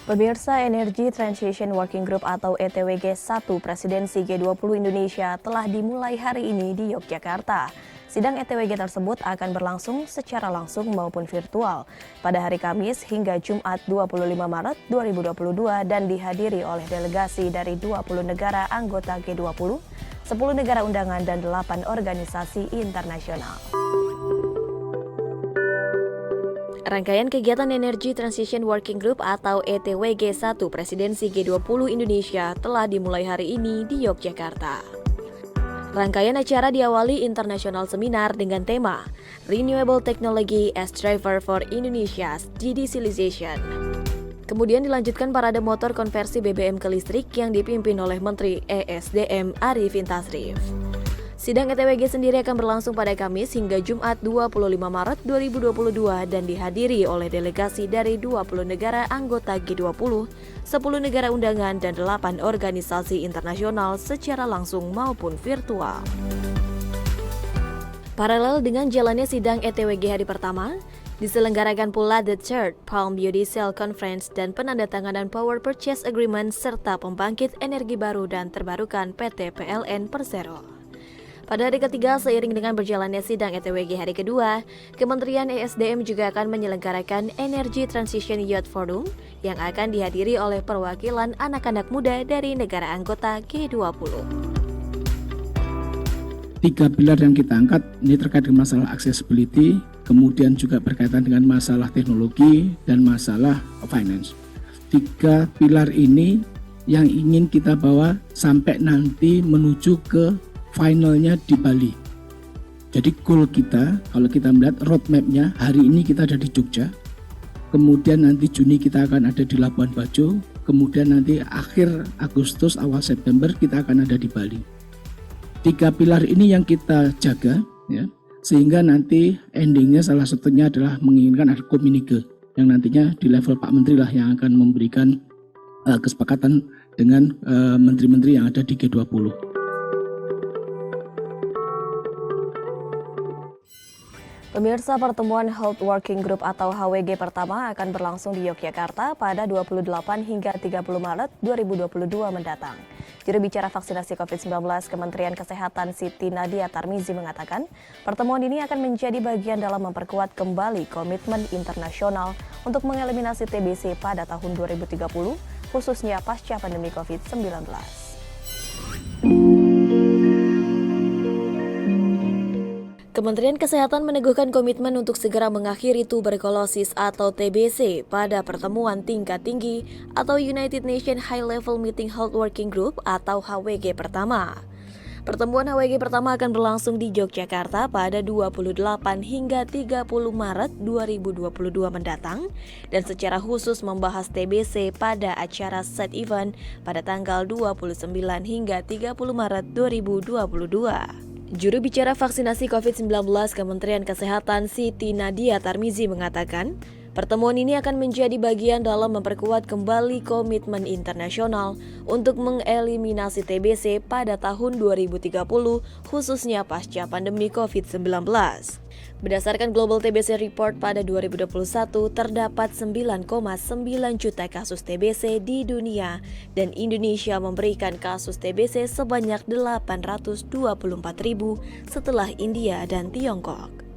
Pemirsa, Energy Transition Working Group atau ETWG 1 Presidensi G20 Indonesia telah dimulai hari ini di Yogyakarta. Sidang ETWG tersebut akan berlangsung secara langsung maupun virtual pada hari Kamis hingga Jumat 25 Maret 2022 dan dihadiri oleh delegasi dari 20 negara anggota G20, 10 negara undangan dan 8 organisasi internasional. Rangkaian kegiatan Energy Transition Working Group atau ETWG 1 Presidensi G20 Indonesia telah dimulai hari ini di Yogyakarta. Rangkaian acara diawali internasional seminar dengan tema Renewable Technology as Driver for Indonesia's Digitalization. Kemudian dilanjutkan parade motor konversi BBM ke listrik yang dipimpin oleh Menteri ESDM Arifin Tasrif. Sidang ETWG sendiri akan berlangsung pada Kamis hingga Jumat 25 Maret 2022 dan dihadiri oleh delegasi dari 20 negara anggota G20, 10 negara undangan dan 8 organisasi internasional secara langsung maupun virtual. Paralel dengan jalannya sidang ETWG hari pertama, diselenggarakan pula The Third Palm Biodiesel Conference dan penandatanganan Power Purchase Agreement serta pembangkit energi baru dan terbarukan PT PLN Persero. Pada hari ketiga, seiring dengan berjalannya sidang ETWG hari kedua, Kementerian ESDM juga akan menyelenggarakan Energy Transition Youth Forum yang akan dihadiri oleh perwakilan anak-anak muda dari negara anggota G20. 3 pilar yang kita angkat ini terkait dengan masalah accessibility, kemudian juga berkaitan dengan masalah teknologi dan masalah finance. 3 pilar ini yang ingin kita bawa sampai nanti menuju ke finalnya di Bali. Jadi goal kita, kalau kita melihat roadmap-nya, hari ini kita ada di Jogja, kemudian nanti Juni kita akan ada di Labuan Bajo, kemudian nanti akhir Agustus, awal September kita akan ada di Bali. 3 pilar ini yang kita jaga, ya, sehingga nanti endingnya salah satunya adalah menginginkan ada komunike, yang nantinya di level Pak Menteri lah yang akan memberikan kesepakatan dengan menteri-menteri yang ada di G20. Pemirsa, pertemuan Health Working Group atau HWG pertama akan berlangsung di Yogyakarta pada 28 hingga 30 Maret 2022 mendatang. Juru bicara vaksinasi COVID-19 Kementerian Kesehatan Siti Nadia Tarmizi mengatakan, pertemuan ini akan menjadi bagian dalam memperkuat kembali komitmen internasional untuk mengeliminasi TBC pada tahun 2030, khususnya pasca pandemi COVID-19. Kementerian Kesehatan meneguhkan komitmen untuk segera mengakhiri tuberkulosis atau TBC pada pertemuan tingkat tinggi atau United Nations High Level Meeting Health Working Group atau HWG pertama. Pertemuan HWG pertama akan berlangsung di Yogyakarta pada 28 hingga 30 Maret 2022 mendatang dan secara khusus membahas TBC pada acara side event pada tanggal 29 hingga 30 Maret 2022. Juru bicara vaksinasi COVID-19 Kementerian Kesehatan Siti Nadia Tarmizi mengatakan, pertemuan ini akan menjadi bagian dalam memperkuat kembali komitmen internasional untuk mengeliminasi TBC pada tahun 2030, khususnya pasca pandemi COVID-19. Berdasarkan Global TBC Report pada 2021, terdapat 9,9 juta kasus TBC di dunia dan Indonesia memberikan kasus TBC sebanyak 824.000 setelah India dan Tiongkok.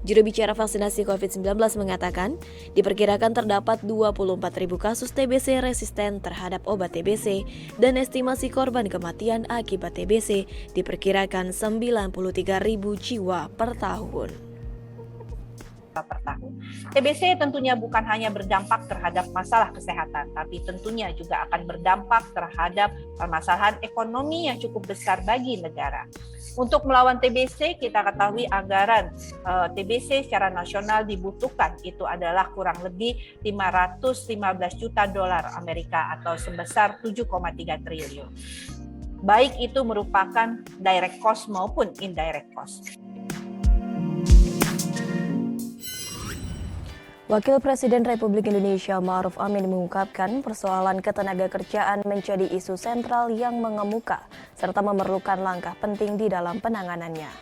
Juru bicara vaksinasi COVID-19 mengatakan, diperkirakan terdapat 24.000 kasus TBC resisten terhadap obat TBC dan estimasi korban kematian akibat TBC diperkirakan 93.000 jiwa per tahun. TBC tentunya bukan hanya berdampak terhadap masalah kesehatan, tapi tentunya juga akan berdampak terhadap permasalahan ekonomi yang cukup besar bagi negara. Untuk melawan TBC, kita ketahui anggaran TBC secara nasional dibutuhkan itu adalah kurang lebih 515 juta dolar Amerika atau sebesar 7,3 triliun. Baik itu merupakan direct cost maupun indirect cost. Wakil Presiden Republik Indonesia Ma'ruf Amin mengungkapkan persoalan ketenagakerjaan menjadi isu sentral yang mengemuka serta memerlukan langkah penting di dalam penanganannya.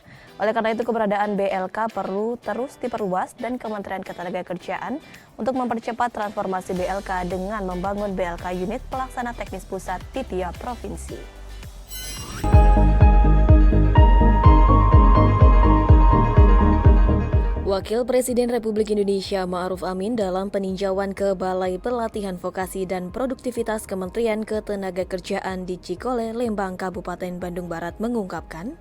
Oleh karena itu, keberadaan BLK perlu terus diperluas dan Kementerian Ketenagakerjaan untuk mempercepat transformasi BLK dengan membangun BLK unit pelaksana teknis pusat di tiap provinsi. Wakil Presiden Republik Indonesia Ma'ruf Amin dalam peninjauan ke Balai Pelatihan Vokasi dan Produktivitas Kementerian Ketenagakerjaan di Cikole, Lembang, Kabupaten Bandung Barat mengungkapkan,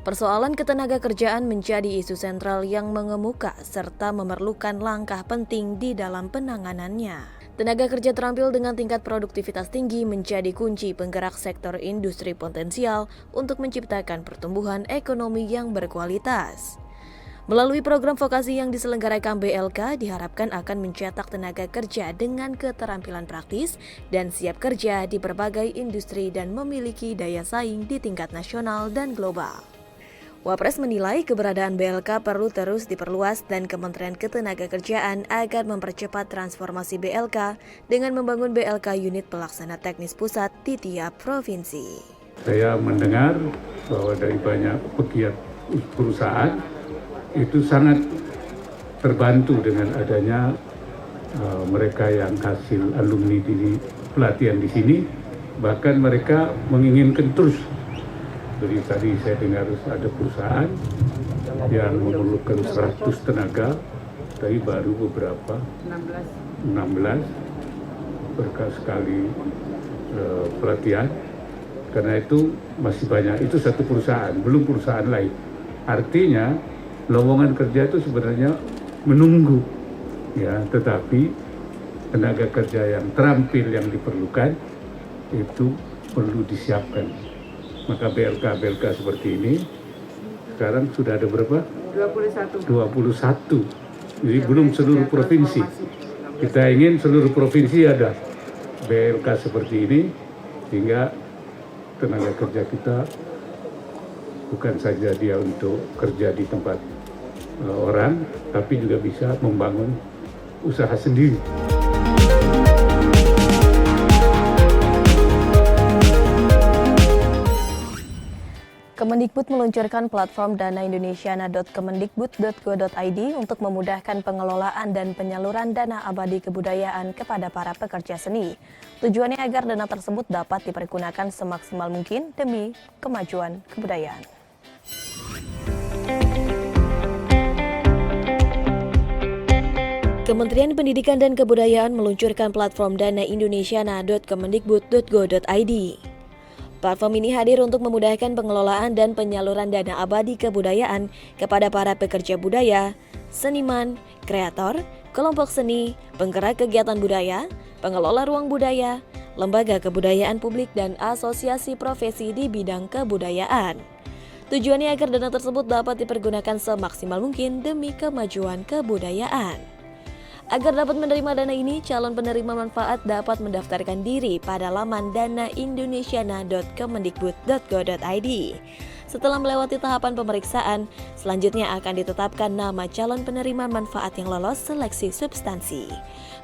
persoalan ketenagakerjaan menjadi isu sentral yang mengemuka serta memerlukan langkah penting di dalam penanganannya. Tenaga kerja terampil dengan tingkat produktivitas tinggi menjadi kunci penggerak sektor industri potensial untuk menciptakan pertumbuhan ekonomi yang berkualitas. Melalui program vokasi yang diselenggarakan BLK, diharapkan akan mencetak tenaga kerja dengan keterampilan praktis dan siap kerja di berbagai industri dan memiliki daya saing di tingkat nasional dan global. Wapres menilai keberadaan BLK perlu terus diperluas dan Kementerian Ketenagakerjaan agar mempercepat transformasi BLK dengan membangun BLK unit pelaksana teknis pusat di tiap provinsi. Saya mendengar bahwa dari banyak pegiat perusahaan itu sangat terbantu dengan adanya mereka yang hasil alumni di pelatihan di sini, bahkan mereka menginginkan terus. Jadi tadi saya dengar ada perusahaan yang memerlukan 100 tenaga, tapi baru beberapa 16 berkat sekali pelatihan. Karena itu masih banyak, itu satu perusahaan, belum perusahaan lain. Artinya lowongan kerja itu sebenarnya menunggu, ya, tetapi tenaga kerja yang terampil yang diperlukan itu perlu disiapkan. Maka BLK seperti ini sekarang sudah ada berapa? 21. Jadi belum seluruh provinsi. Kita ingin seluruh provinsi ada BLK seperti ini, sehingga tenaga kerja kita bukan saja dia untuk kerja di tempat orang, tapi juga bisa membangun usaha sendiri. Kemendikbud meluncurkan platform danaindonesiana.kemendikbud.go.id untuk memudahkan pengelolaan dan penyaluran dana abadi kebudayaan kepada para pekerja seni. Tujuannya agar dana tersebut dapat dipergunakan semaksimal mungkin demi kemajuan kebudayaan. Kementerian Pendidikan dan Kebudayaan meluncurkan platform danaindonesiana.kemendikbud.go.id. Platform ini hadir untuk memudahkan pengelolaan dan penyaluran dana abadi kebudayaan kepada para pekerja budaya, seniman, kreator, kelompok seni, penggerak kegiatan budaya, pengelola ruang budaya, lembaga kebudayaan publik, dan asosiasi profesi di bidang kebudayaan. Tujuannya agar dana tersebut dapat dipergunakan semaksimal mungkin demi kemajuan kebudayaan. Agar dapat menerima dana ini, calon penerima manfaat dapat mendaftarkan diri pada laman danaindonesiana.kemendikbud.go.id. Setelah melewati tahapan pemeriksaan, selanjutnya akan ditetapkan nama calon penerima manfaat yang lolos seleksi substansi.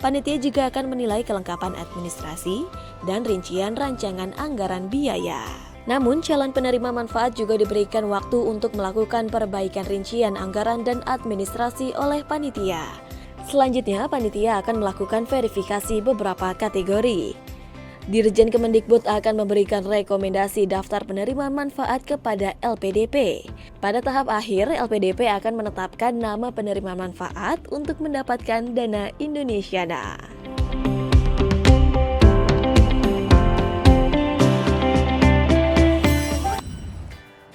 Panitia juga akan menilai kelengkapan administrasi dan rincian rancangan anggaran biaya. Namun, calon penerima manfaat juga diberikan waktu untuk melakukan perbaikan rincian anggaran dan administrasi oleh panitia. Selanjutnya, panitia akan melakukan verifikasi beberapa kategori. Dirjen Kemendikbud akan memberikan rekomendasi daftar penerima manfaat kepada LPDP. Pada tahap akhir, LPDP akan menetapkan nama penerima manfaat untuk mendapatkan dana Indonesiana.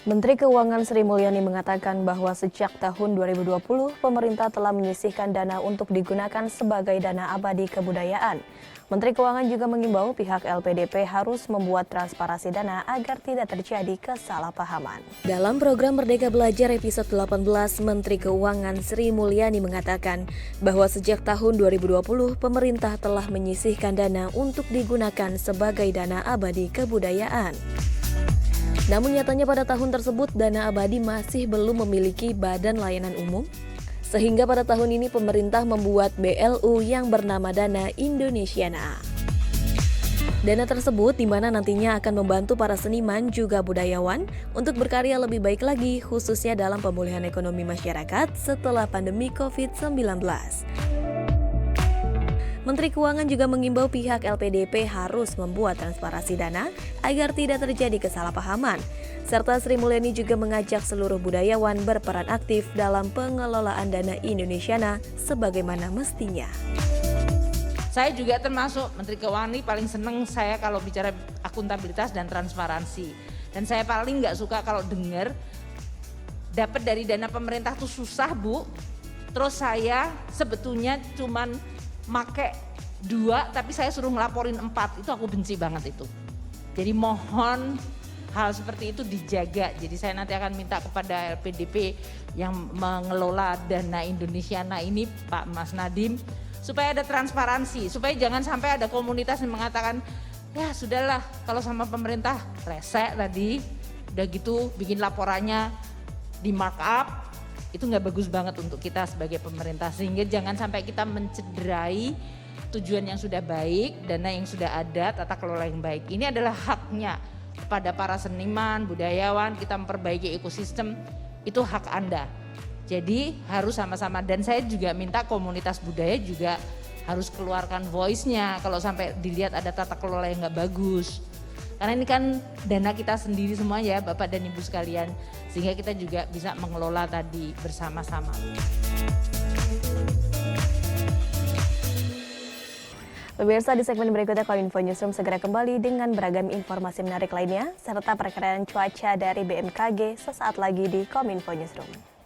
Menteri Keuangan Sri Mulyani mengatakan bahwa sejak tahun 2020, pemerintah telah menyisihkan dana untuk digunakan sebagai dana abadi kebudayaan. Menteri Keuangan juga mengimbau pihak LPDP harus membuat transparansi dana agar tidak terjadi kesalahpahaman. Dalam program Merdeka Belajar episode 18, Menteri Keuangan Sri Mulyani mengatakan bahwa sejak tahun 2020, pemerintah telah menyisihkan dana untuk digunakan sebagai dana abadi kebudayaan. Namun nyatanya pada tahun tersebut dana abadi masih belum memiliki badan layanan umum, sehingga pada tahun ini pemerintah membuat BLU yang bernama Dana Indonesiana. Dana tersebut di mana nantinya akan membantu para seniman juga budayawan untuk berkarya lebih baik lagi khususnya dalam pemulihan ekonomi masyarakat setelah pandemi COVID-19. Menteri Keuangan juga mengimbau pihak LPDP harus membuat transparansi dana agar tidak terjadi kesalahpahaman. Serta Sri Mulyani juga mengajak seluruh budayawan berperan aktif dalam pengelolaan dana Indonesiana sebagaimana mestinya. Saya juga termasuk Menteri Keuangan ini paling seneng saya kalau bicara akuntabilitas dan transparansi. Dan saya paling nggak suka kalau dengar dapat dari dana pemerintah tuh susah Bu. Terus saya sebetulnya cuman make 2 tapi saya suruh ngelaporin 4, itu aku benci banget itu. Jadi mohon hal seperti itu dijaga. Jadi saya nanti akan minta kepada LPDP yang mengelola dana Indonesiana ini Pak Mas Nadiem supaya ada transparansi, supaya jangan sampai ada komunitas yang mengatakan ya sudahlah kalau sama pemerintah resek tadi udah gitu bikin laporannya di markup. Itu nggak bagus banget untuk kita sebagai pemerintah, sehingga jangan sampai kita mencederai tujuan yang sudah baik, dana yang sudah ada, tata kelola yang baik. Ini adalah haknya kepada para seniman, budayawan, kita memperbaiki ekosistem, itu hak Anda. Jadi harus sama-sama, dan saya juga minta komunitas budaya juga harus keluarkan voice-nya kalau sampai dilihat ada tata kelola yang nggak bagus. Karena ini kan dana kita sendiri semua ya Bapak dan Ibu sekalian, sehingga kita juga bisa mengelola tadi bersama-sama. Pemirsa, di segmen berikutnya Kominfo Newsroom segera kembali dengan beragam informasi menarik lainnya, serta perkiraan cuaca dari BMKG sesaat lagi di Kominfo Newsroom.